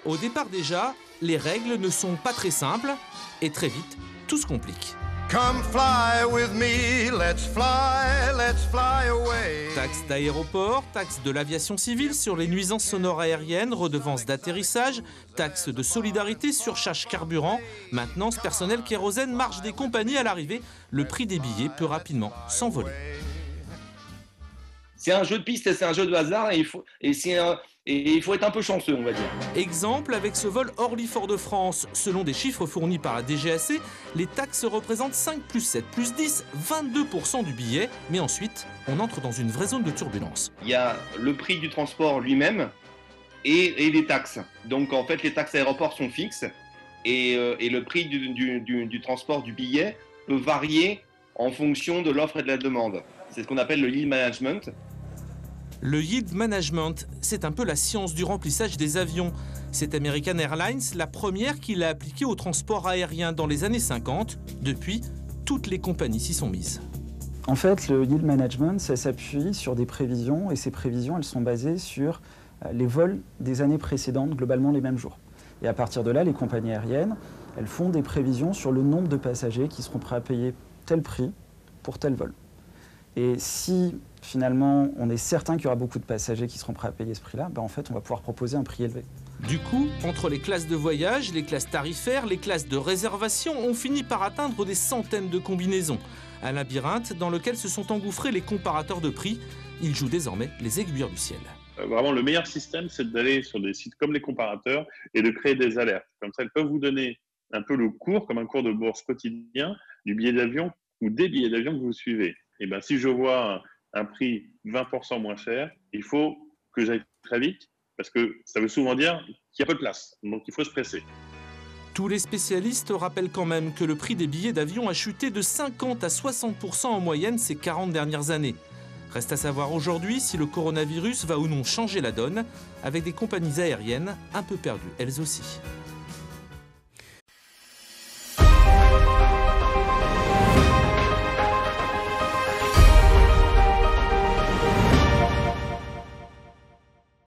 Au départ déjà, les règles ne sont pas très simples et très vite, tout se complique. Come fly with me, let's fly away. Taxes d'aéroport, taxes de l'aviation civile sur les nuisances sonores aériennes, redevances d'atterrissage, taxes de solidarité, surcharge carburant, maintenance, personnel, kérosène, marge des compagnies à l'arrivée. Le prix des billets peut rapidement s'envoler. C'est un jeu de piste, c'est un jeu de hasard et il faut être un peu chanceux, on va dire. Exemple avec ce vol Orly-Fort-de-France. Selon des chiffres fournis par la DGAC, les taxes représentent 5 plus 7 plus 10, 22% du billet. Mais ensuite, on entre dans une vraie zone de turbulence. Il y a le prix du transport lui-même et les taxes. Donc en fait, les taxes aéroports sont fixes et le prix du transport du billet peut varier en fonction de l'offre et de la demande. C'est ce qu'on appelle le yield management. Le yield management, c'est un peu la science du remplissage des avions. C'est American Airlines, la première qui l'a appliqué au transport aérien dans les années 50. Depuis, toutes les compagnies s'y sont mises. En fait, le yield management, ça s'appuie sur des prévisions et ces prévisions, elles sont basées sur les vols des années précédentes, globalement les mêmes jours. Et à partir de là, les compagnies aériennes, elles font des prévisions sur le nombre de passagers qui seront prêts à payer tel prix pour tel vol. Et si finalement on est certain qu'il y aura beaucoup de passagers qui seront prêts à payer ce prix-là, en fait on va pouvoir proposer un prix élevé. Du coup, entre les classes de voyage, les classes tarifaires, les classes de réservation, on finit par atteindre des centaines de combinaisons. Un labyrinthe dans lequel se sont engouffrés les comparateurs de prix. Ils jouent désormais les aiguilleurs du ciel. Vraiment, le meilleur système, c'est d'aller sur des sites comme les comparateurs et de créer des alertes. Comme ça, elles peuvent vous donner un peu le cours, comme un cours de bourse quotidien, du billet d'avion ou des billets d'avion que vous suivez. Et bien, si je vois un prix 20% moins cher, il faut que j'aille très vite parce que ça veut souvent dire qu'il y a peu de place. Donc, il faut se presser. Tous les spécialistes rappellent quand même que le prix des billets d'avion a chuté de 50 à 60% en moyenne ces 40 dernières années. Reste à savoir aujourd'hui si le coronavirus va ou non changer la donne, avec des compagnies aériennes un peu perdues elles aussi.